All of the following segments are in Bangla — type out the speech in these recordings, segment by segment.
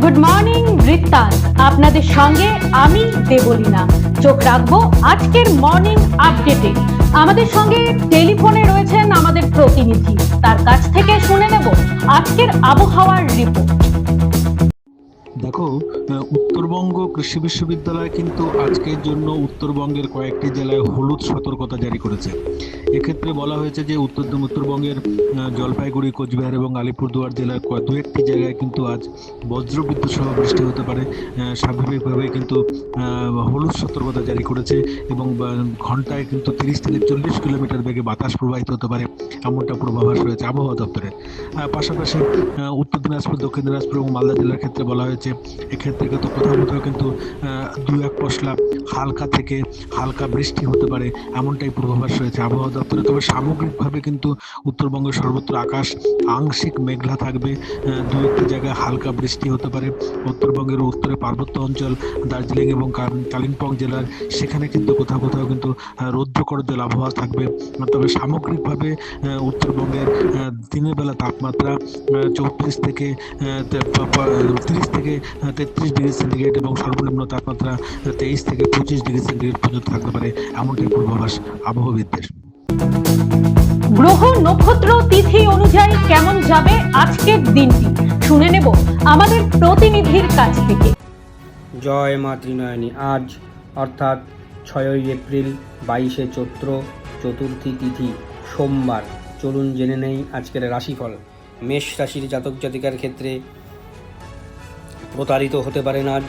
গুড মর্নিং বৃত্তান্ত, আপনাদের সঙ্গে আমি দেবলীনা। চোখ রাখবো আজকের মর্নিং আপডেটে। আমাদের সঙ্গে টেলিফোনে রয়েছেন আমাদের প্রতিনিধি, তার কাছ থেকে শুনে নেব আজকের আবহাওয়ার রিপোর্ট। দেখো, উত্তরবঙ্গ কৃষি বিশ্ববিদ্যালয় কিন্তু আজকের জন্য উত্তরবঙ্গের কয়েকটি জেলায় হলুদ সতর্কতা জারি করেছে। এক্ষেত্রে বলা হয়েছে যে উত্তরবঙ্গের জলপাইগুড়ি, কোচবিহার এবং আলিপুরদুয়ার জেলার দু একটি জায়গায় কিন্তু আজ বজ্রবিদ্যুৎ সহ বৃষ্টি হতে পারে। স্বাভাবিকভাবে কিন্তু হলুদ সতর্কতা জারি করেছে এবং ঘন্টায় কিন্তু 30 থেকে 40 কিলোমিটার বেগে বাতাস প্রবাহিত হতে পারে, এমনটা পূর্বাভাস রয়েছে আবহাওয়া দপ্তরে। পাশাপাশি উত্তর দিনাজপুর, দক্ষিণ দিনাজপুর এবং মালদা জেলার ক্ষেত্রে বলা হয়েছে এক্ষেত্রে কিন্তু কোথাও কোথাও কিন্তু 2-1 পশলা হালকা থেকে হালকা বৃষ্টি হতে পারে, এমনটাই পূর্বাভাস রয়েছে আবহাওয়া দপ্তরে। তবে সামগ্রিকভাবে কিন্তু উত্তরবঙ্গের সর্বত্র আকাশ আংশিক মেঘলা থাকবে, দু একটি জায়গায় হালকা বৃষ্টি হতে পারে। উত্তরবঙ্গের উত্তরে পার্বত্য অঞ্চল, দার্জিলিং এবং কালিম্পং জেলার সেখানে কিন্তু কোথাও কোথাও কিন্তু রৌদ্রকর জল আবহাওয়া থাকবে। তবে সামগ্রিকভাবে উত্তরবঙ্গের দিনের বেলা তাপমাত্রা 34 থেকে 30 থেকে 33 ডিগ্রি সেন্টিগ্রেড এবং সর্বনিম্ন তাপমাত্রা 23 থেকে 25 ডিগ্রি সেন্টিগ্রেড পর্যন্ত থাকতে পারে, এমনটাই পূর্বাভাস আবহাওয়াবিদদের। গ্রহ, নক্ষত্র, তিথি অনুযায়ী কেমন যাবে আজকের দিনটি শুনে নেব আমাদের প্রতিনিধির কাছ থেকে। জয় মা ত্রিনয়নী। আজ অর্থাৎ 6ই এপ্রিল 22শে চৈত্র, চতুর্থী তিথি, সোমবার। চলুন জেনে নেই আজকের রাশিফল। মেষ রাশির জাতক জাতিকার ক্ষেত্রে প্রতারিত হতে পারেন আজ।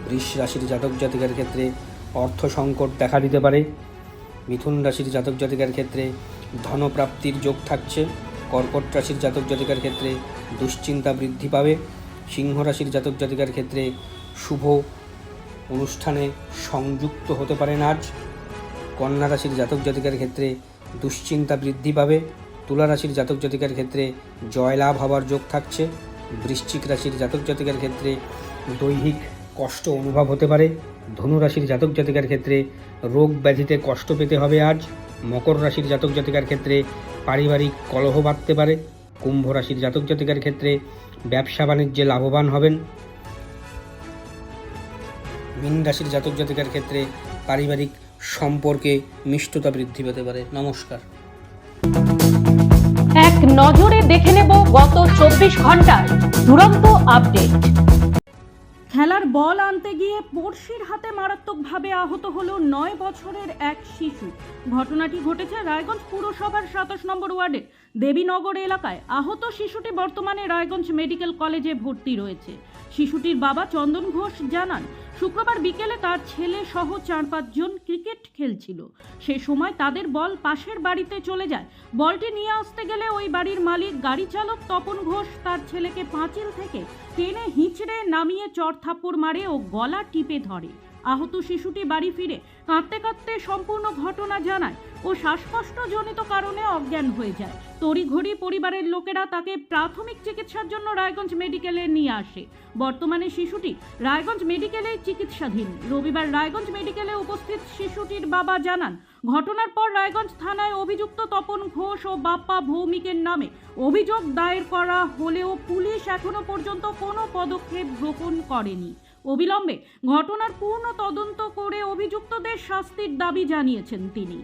বৃষ রাশির জাতক জাতিকার ক্ষেত্রে অর্থ সংকট দেখা দিতে পারে। মিথুন রাশির জাতক জাতিকার ক্ষেত্রে ধনপ্রাপ্তির যোগ থাকছে। কর্কট রাশির জাতক জাতিকার ক্ষেত্রে দুশ্চিন্তা বৃদ্ধি পাবে। সিংহ রাশির জাতক জাতিকার ক্ষেত্রে শুভ অনুষ্ঠানে সংযুক্ত হতে পারেন আজ। কন্যা রাশির জাতক জাতিকার ক্ষেত্রে দুশ্চিন্তা বৃদ্ধি পাবে। তুলা রাশির জাতক জাতিকার ক্ষেত্রে জয়লাভ হওয়ার যোগ থাকছে। বৃশ্চিক রাশির জাতক জাতিকার ক্ষেত্রে দৈহিক কষ্ট অনুভব হতে পারে। ধনু রাশির জাতক জাতিকার ক্ষেত্রে রোগ ব্যাধিতে কষ্ট পেতে হবে আজ। মকর রাশির জাতক জাতিকার ক্ষেত্রে পারিবারিক কলহ বাড়তে পারে। কুম্ভ রাশির জাতক জাতিকার ক্ষেত্রে ব্যবসা বাণিজ্যে লাভবান হবেন। মীন রাশির জাতক জাতিকার ক্ষেত্রে পারিবারিক সম্পর্কে মিষ্টতা বৃদ্ধি পেতে পারে। নমস্কার। এক নজরে দেখে নেব গত 24 ঘন্টার দুরন্ত আপডেট। খেলার বল আনতে গিয়ে পড়শির হাতে মারাত্মকভাবে আহত হলো 9 বছরের এক শিশু। ঘটনাটি ঘটেছে রায়গঞ্জ পুরসভার 27 নম্বর ওয়ার্ডের দেবীনগর এলাকায়। আহত শিশুটি বর্তমানে রায়গঞ্জ মেডিকেল কলেজে ভর্তি রয়েছে। শিশুটির বাবা চন্দন ঘোষ জানান, শুক্রবার বিকেলে তার ছেলে সহ 4-5 জন ক্রিকেট খেলছিল। সে সময় তাদের বল পাশের বাড়িতে চলে যায়। বলটি নিয়ে আসতে গেলে ওই বাড়ির মালিক গাড়ি চালক তপন ঘোষ তার ছেলেকে পাঁচিল থেকে টেনে হিঁচড়ে নামিয়ে চড় থাপ্পড় মারে ও গলা টিপে ধরে। আহত শিশুটি বাড়ি ফিরে কাঁদতে কাঁদতে সম্পূর্ণ ঘটনা জানায় ও শ্বাসকষ্টজনিত কারণে অজ্ঞান হয়ে যায়। তড়িঘড়ি পরিবারের লোকেরা তাকে প্রাথমিক চিকিৎসার জন্য রায়গঞ্জ মেডিকেলে নিয়ে আসে। বর্তমানে শিশুটি রায়গঞ্জ মেডিকেলে চিকিৎসাধীন। রবিবার রায়গঞ্জ মেডিকেলে উপস্থিত শিশুটির বাবা জানান, ঘটনার পর রায়গঞ্জ থানায় অভিযুক্ত তপন ঘোষ ও বাপ্পা ভৌমিকের নামে অভিযোগ দায়ের করা হলেও পুলিশ এখনো পর্যন্ত কোনো পদক্ষেপ গ্রহণ করেনি। অবিলম্বে ঘটনার পূর্ণ তদন্ত করে অভিযুক্তদের শাস্তির দাবি জানিয়েছেন তিনি।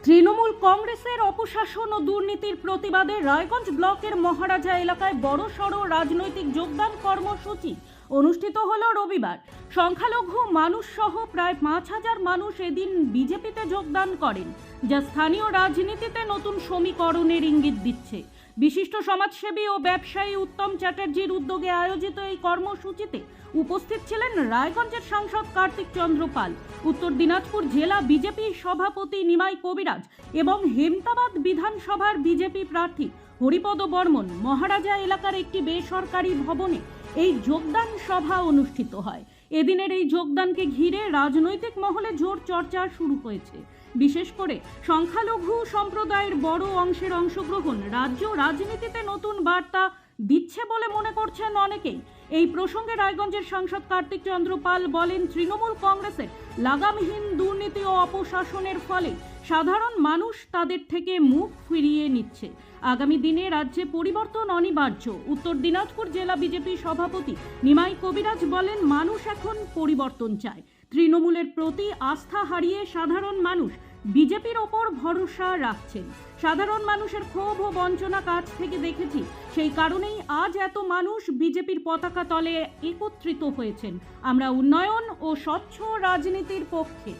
তৃণমূল কংগ্রেসের অপশাসন ও দুর্নীতির প্রতিবাদে রায়গঞ্জ ব্লকের মহারাজা এলাকায় বড়সড় রাজনৈতিক যোগদান কর্মসূচি অনুষ্ঠিত হল রবিবার। সংখ্যালঘু মানুষ সহ প্রায় 5,000 মানুষ এদিন বিজেপিতে যোগদান করেন, যা স্থানীয় রাজনীতিতে নতুন সমীকরণের ইঙ্গিত দিচ্ছে। বিশিষ্ট সমাজসেবী ও ব্যবসায়ী উত্তম চ্যাটার্জির উদ্যোগে আয়োজিত এই কর্মসূচিতে উপস্থিত ছিলেন রায়গঞ্জের সাংসদ কার্তিক চন্দ্র পাল, উত্তর দিনাজপুর জেলা বিজেপি সভাপতি নিমাই কবিরাজ এবং হেমতাবাদ বিধানসভার বিজেপি প্রার্থী হরিপদ বর্মন। মহারাজা এলাকার একটি বেসরকারি ভবনে এই যোগদান সভা অনুষ্ঠিত হয়। এদিনের এই যোগদানকে ঘিরে রাজনৈতিক মহলে জোর চর্চা শুরু হয়েছে। বিশেষ করে সংখ্যালঘু সম্প্রদায়ের বড় অংশের অংশগ্রহণ রাজ্য রাজনীতিতে নতুন বার্তা দিচ্ছে বলে মনে করছেন অনেকেই। এই প্রসঙ্গে রায়গঞ্জের সাংসদ কার্তিক চন্দ্র পাল বলেন, তৃণমূল কংগ্রেসের লাগামহীন দুর্নীতি ও অপশাসনের ফলে সাধারণ মানুষ তাদের থেকে মুখ ফিরিয়ে নিচ্ছে। আগামী দিনে রাজ্যে পরিবর্তন অনিবার্য। উত্তর দিনাজপুর জেলা বিজেপি সভাপতি নিমাই কবিরাজ বলেন, মানুষ এখন পরিবর্তন চায়। তৃণমূলের প্রতি আস্থা হারিয়ে সাধারণ মানুষ বিজেপির ওপর ভরসা রাখছেন। সাধারণ মানুষের ক্ষোভ ও বঞ্চনা কাছ থেকে দেখেছি, সেই কারণেই আজ এত মানুষ বিজেপির পতাকা তলে একত্রিত হয়েছেন। আমরা উন্নয়ন ও স্বচ্ছ রাজনীতির পক্ষে।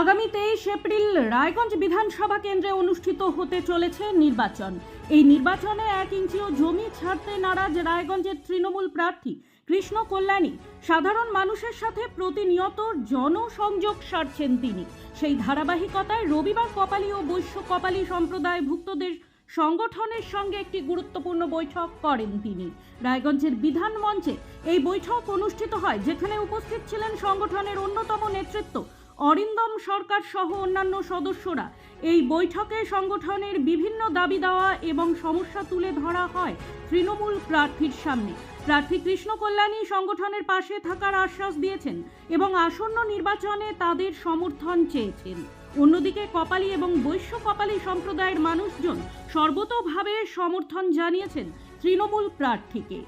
আগামী 23 এপ্রিল রায়গঞ্জ বিধানসভা কেন্দ্রে অনুষ্ঠিত হতে চলেছে নির্বাচন। এই নির্বাচনে 1 ইঞ্চিও জমি ছাড়তে নারাজ রায়গঞ্জের তৃণমূল প্রার্থী কৃষ্ণ কল্যাণী। সাধারণ মানুষের সাথে প্রতিনিয়ত জনসংযোগ সারছেন তিনি। সেই ধারাবাহিকতায় রবিবার কপালী ও বৈশ্য কপালী সম্প্রদায়ভুক্তদের সংগঠনের সঙ্গে একটি গুরুত্বপূর্ণ বৈঠক করেন তিনি। রায়গঞ্জের বিধান মঞ্চে এই বৈঠক অনুষ্ঠিত হয়, যেখানে উপস্থিত ছিলেন সংগঠনের অন্যতম নেতৃত্ব অরিন্দম সরকার সহ অন্যান্য সদস্যরা। এই বৈঠকে সংগঠনের বিভিন্ন দাবি দেওয়া এবং সমস্যা তুলে ধরা হয় তৃণমূল প্রার্থীর সামনে। প্রার্থী কৃষ্ণ কল্যাণী সংগঠনের পাশে থাকার আশ্বাস দিয়েছেন এবং আসন্ন নির্বাচনে তাদের সমর্থন চেয়েছেন। অন্যদিকে কপালী এবং বৈশ্য কপালী সম্প্রদায়ের মানুষজন সর্বতোভাবে সমর্থন জানিয়েছেন তৃণমূল প্রার্থীকে।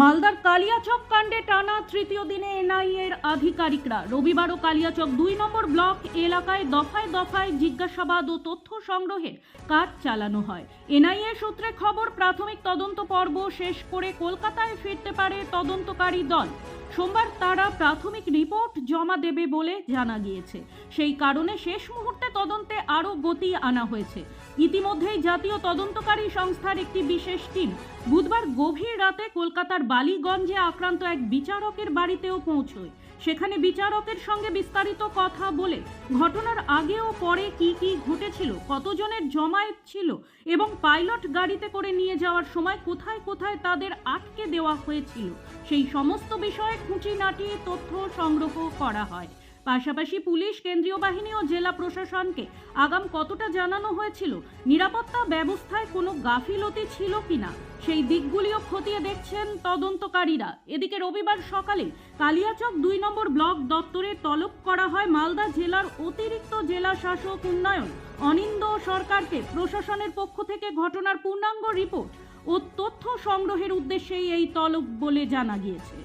মালদার কালিয়াচক কাণ্ডে টানা তৃতীয় দিনে এনআইএর আধিকারিকরা রবিবারও কালিয়াচক 2 নম্বর ব্লক এলাকায় দফায় দফায় জিজ্ঞাসাবাদ ও তথ্য সংগ্রহের কাজ চালানো হয়। এনআইএ সূত্রে খবর, প্রাথমিক তদন্ত পর্ব শেষ করে কলকাতায় ফিরতে পারে তদন্তকারী দল। সোমবার তারা প্রাথমিক রিপোর্ট জমা দেবে বলে জানা গিয়েছে। সেই কারণে শেষ মুহূর্তে তদন্তে আরও গতি আনা হয়েছে। ইতিমধ্যেই জাতীয় তদন্তকারী সংস্থার একটি বিশেষ টিম বুধবার গভীর রাতে কলকাতার বালিগঞ্জে আক্রান্ত এক বিচারকের বাড়িতেও পৌঁছয়। সেখানে বিচারকের সঙ্গে বিস্তারিত কথা বলে ঘটনার আগে ও পরে কি কি ঘটেছিল, কতজনের জমায়েত ছিল এবং পাইলট গাড়িতে করে নিয়ে যাওয়ার সময় কোথায় কোথায় তাদের আটকে দেওয়া হয়েছিল, সেই সমস্ত বিষয়ে খুঁটিনাটি তথ্য সংগ্রহ করা হয়। পাশাপাশি পুলিশ, কেন্দ্রীয় বাহিনী ও জেলা প্রশাসনকে আগাম কতটা জানানো হয়েছিল, নিরাপত্তা ব্যবস্থায় কোনো গাফিলতি ছিল কিনা, সেই দিকগুলিও খতিয়ে দেখছেন তদন্তকারীরা। এদিকে রবিবার সকালে কালিয়াচক 2 নম্বর ব্লক দপ্তরে তলব করা হয় মালদা জেলার অতিরিক্ত জেলা শাসক উন্নয়ন অনিন্দ সরকারকে। প্রশাসনের পক্ষ থেকে ঘটনার পূর্ণাঙ্গ রিপোর্ট ও তথ্য সংগ্রহের উদ্দেশ্যেই এই তলব বলে জানা গিয়েছে।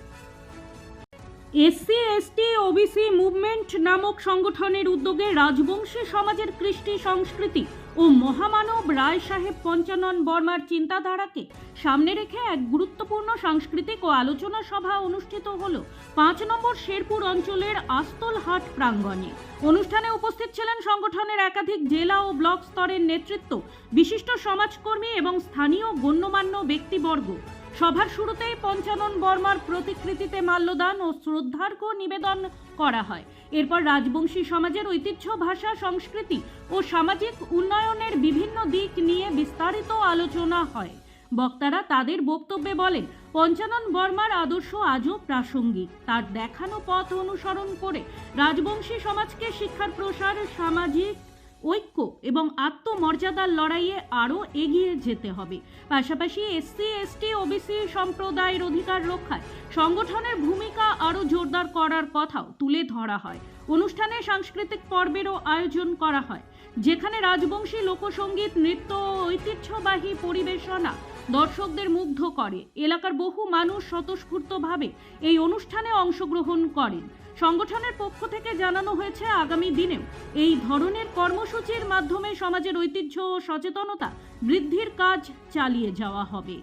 SC/ST OBC মুভমেন্ট নামক সংগঠনের উদ্যোগে রাজবংশী সমাজের কৃষ্টি সংস্কৃতি ও মহামানব রায় সাহেব পঞ্চানন বর্মার চিন্তাধারাকে সামনে রেখে এক গুরুত্বপূর্ণ সাংস্কৃতিক ও আলোচনা সভা অনুষ্ঠিত হল 5 নম্বর শেরপুর অঞ্চলের আস্তলহাট প্রাঙ্গণে। অনুষ্ঠানে উপস্থিত ছিলেন সংগঠনের একাধিক জেলা ও ব্লক স্তরের নেতৃত্ব, বিশিষ্ট সমাজকর্মী এবং স্থানীয় গণ্যমান্য ব্যক্তিবর্গ। সভার শুরুতেই পঞ্চানন বর্মার প্রতিকৃতিতে মাল্যদান ও শ্রদ্ধার্ঘ্য নিবেদন করা হয়। এরপর রাজবংশী সমাজের ঐতিহ্য, ভাষা, সংস্কৃতি ও সামাজিক উন্নয়নের বিভিন্ন দিক নিয়ে বিস্তারিত আলোচনা হয়। বক্তারা তাদের বক্তব্যে বলেন, পঞ্চানন বর্মার আদর্শ আজও প্রাসঙ্গিক। তার দেখানো পথ অনুসরণ করে রাজবংশী সমাজকে শিক্ষার প্রসার, সামাজিক ঐক্য এবং আত্মমর্যাদার লড়াইয়ে আরও এগিয়ে যেতে হবে। পাশাপাশি SC/ST OBC সম্প্রদায়ের অধিকার রক্ষায় সংগঠনের ভূমিকা আরও জোরদার করার কথাও তুলে ধরা হয়। অনুষ্ঠানে সাংস্কৃতিক পর্বেরও আয়োজন করা হয়, যেখানে রাজবংশী লোকসঙ্গীত, নৃত্য ও ঐতিহ্যবাহী পরিবেশনা দর্শকদের মুগ্ধ করে। এলাকার বহু মানুষ স্বতঃস্ফূর্তভাবে এই অনুষ্ঠানে অংশগ্রহণ করেন। সংগঠনের পক্ষ থেকে জানানো হয়েছে, আগামী দিনেও এই ধরনের কর্মসূচির মাধ্যমে সমাজের ঐতিহ্য ও সচেতনতা বৃদ্ধির কাজ চালিয়ে যাওয়া হবে।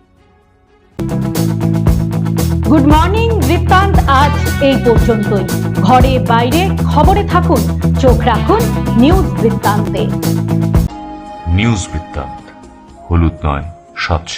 গুড মর্নিং বৃত্তান্ত আজ এই পর্যন্তই। ঘরে বাইরে খবরে থাকুন, চোখ রাখুন নিউজ বৃত্তান্তে। নিউজ বৃত্তান্ত, হলুদ নয়, স্বচ্ছ।